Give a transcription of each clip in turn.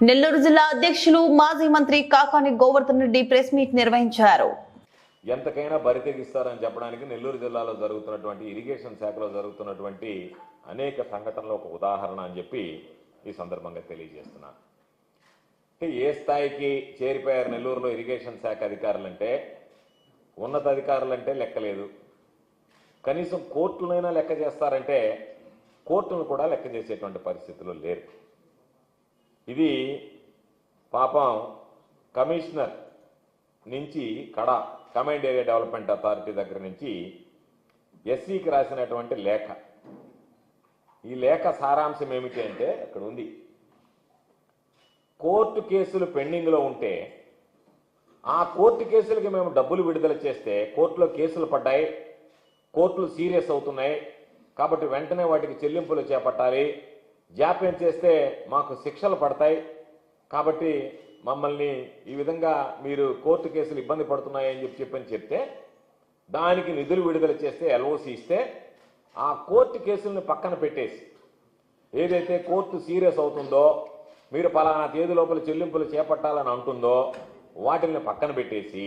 నెల్లూరు జిల్లా అధ్యక్షులు మాజీ మంత్రి కాకాని గోవర్ధన్ రెడ్డి ప్రెస్ మీట్ నిర్వహించారు. ఎంతకైనా బరితెగిస్తారని చెప్పడానికి నెల్లూరు జిల్లాలో జరుగుతున్నటువంటి ఇరిగేషన్ శాఖలో జరుగుతున్నటువంటి అనేక సంఘటనలు ఒక ఉదాహరణ అని చెప్పి ఈ సందర్భంగా తెలియజేస్తున్నాను. ఏ స్థాయికి చేరిపోయారు నెల్లూరులో ఇరిగేషన్ శాఖ అధికారులంటే, ఉన్నత అధికారులంటే లెక్కలేదు. కనీసం కోర్టులైనా లెక్క చేస్తారంటే కోర్టును కూడా లెక్క చేసేటువంటి పరిస్థితులు లేరు. ఇది పాపం కమిషనర్ నుంచి కమాండ్ ఏరియా డెవలప్మెంట్ అథారిటీ దగ్గర నుంచి ఎస్సీకి రాసినటువంటి లేఖ. ఈ లేఖ సారాంశం ఏమిటి అంటే అక్కడ ఉంది, కోర్టు కేసులు పెండింగ్లో ఉంటే ఆ కోర్టు కేసులకి మేము డబ్బులు విడుదల చేస్తే కోర్టులో కేసులు పడ్డాయి, కోర్టులు సీరియస్ అవుతున్నాయి కాబట్టి వెంటనే వాటికి చెల్లింపులు చేపట్టాలి, జాప్యం చేస్తే మాకు శిక్షలు పడతాయి కాబట్టి మమ్మల్ని ఈ విధంగా మీరు కోర్టు కేసులు ఇబ్బంది పడుతున్నాయని చెప్తే దానికి నిధులు విడుదల చేస్తే ఎల్ఓసి ఇస్తే ఆ కోర్టు కేసులను పక్కన పెట్టేసి ఏదైతే కోర్టు సీరియస్ అవుతుందో మీరు పలానా తేదీ లోపల చెల్లింపులు చేపట్టాలని అంటుందో వాటిని పక్కన పెట్టేసి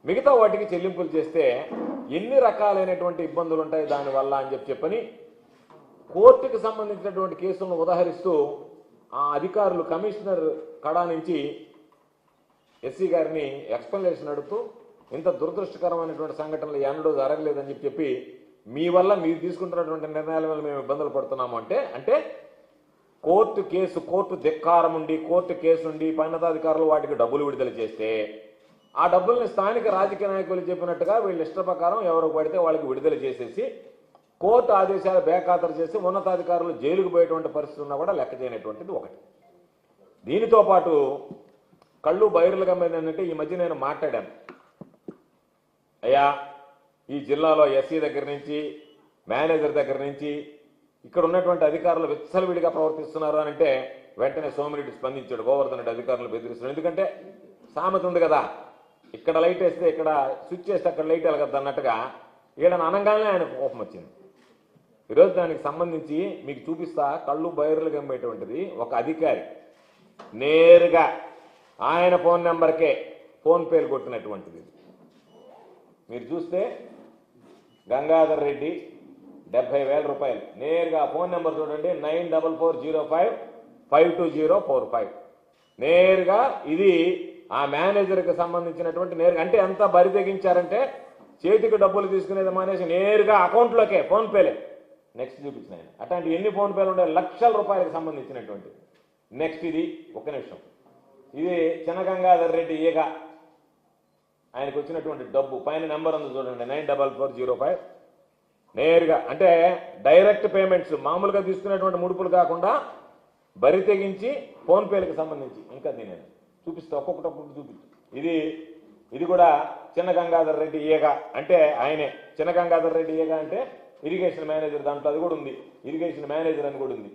మిగతా వాటికి చెల్లింపులు చేస్తే ఎన్ని రకాలైనటువంటి ఇబ్బందులు ఉంటాయి దానివల్ల అని చెప్పని కోర్టుకు సంబంధించినటువంటి కేసులను ఉదాహరిస్తూ ఆ అధికారులు కమిషనర్ కడా నుంచి ఎస్సీ గారిని ఎక్స్ప్లెనేషన్ అడుగుతూ ఇంత దురదృష్టకరమైనటువంటి సంఘటనలు ఎన్నడూ జరగలేదని చెప్పి మీ వల్ల మీరు తీసుకుంటున్నటువంటి నిర్ణయాల వల్ల మేము ఇబ్బందులు పడుతున్నాము అంటే కోర్టు ధిక్కారం ఉండి కోర్టు కేసు ఉండి ఉన్నతాధికారులు వాటికి డబ్బులు విడుదల చేస్తే ఆ డబ్బుల్ని స్థానిక రాజకీయ నాయకులు చెప్పినట్టుగా వీళ్ళ ఇష్ట ప్రకారం ఎవరికి పడితే వాళ్ళకి విడుదల చేసేసి కోర్టు ఆదేశాలు బేఖాతరు చేసి ఉన్నతాధికారులు జైలుకు పోయేటువంటి పరిస్థితి ఉన్నా కూడా లెక్క చేయనటువంటిది ఒకటి. దీనితో పాటు కళ్ళు బైరులుగా ఏంటంటే ఈ మధ్య నేను మాట్లాడాను, అయ్యా ఈ జిల్లాలో ఎస్సీ దగ్గర నుంచి మేనేజర్ దగ్గర నుంచి ఇక్కడ ఉన్నటువంటి అధికారులు విచ్చలవిడిగా ప్రవర్తిస్తున్నారు అని అంటే వెంటనే సోమిరెడ్డి స్పందించాడు, గోవర్ధన్ రెడ్డి అధికారులు బెదిరిస్తున్నాడు. ఎందుకంటే సామెత ఉంది కదా, ఇక్కడ లైట్ వేస్తే ఇక్కడ స్విచ్ చేస్తే అక్కడ లైట్ వెలగద్దు అన్నట్టుగా వీళ్ళని అనగానే ఆయన కోపం వచ్చింది. ఈరోజు దానికి సంబంధించి మీకు చూపిస్తా, కళ్ళు బైర్లు గమ్మేటువంటిది ఒక అధికారి నేరుగా ఆయన ఫోన్ నెంబర్కే ఫోన్పేలు కొట్టినటువంటిది. మీరు చూస్తే గంగాధర్ రెడ్డి 70,000 రూపాయలు నేరుగా ఫోన్ నెంబర్ చూడండి, 9440552045 నేరుగా ఇది ఆ మేనేజర్కి సంబంధించినటువంటి నేరుగా. అంటే ఎంత బరి తెగించారంటే చేతికి డబ్బులు తీసుకునేది మానేసి నేరుగా అకౌంట్లోకే ఫోన్పేలే. నెక్స్ట్ చూపించిన ఆయన అట్లాంటి ఎన్ని ఫోన్పేలు ఉండే లక్షల రూపాయలకు సంబంధించినటువంటి. నెక్స్ట్ ఇది ఒక నిమిషం, ఇది చినగంగాధర్ రెడ్డి ఈగ ఆయనకు వచ్చినటువంటి డబ్బు పైన నెంబర్ ఉంది చూడండి, 944055 నేరుగా. అంటే డైరెక్ట్ పేమెంట్స్, మామూలుగా తీసుకునేటువంటి ముడుపులు కాకుండా బరి తెగించి ఫోన్పేలకు సంబంధించి. ఇంకా నేను చూపిస్తా, ఒక్కొక్కటి చూపిస్తా. ఇది కూడా చిన్న గంగాధర్ రెడ్డి ఈగ అంటే ఆయనే. చిన్న గంగాధర్ రెడ్డి ఈగ అంటే ఇరిగేషన్ మేనేజర్, దాంట్లో అది కూడా ఉంది, ఇరిగేషన్ మేనేజర్ అని కూడా ఉంది.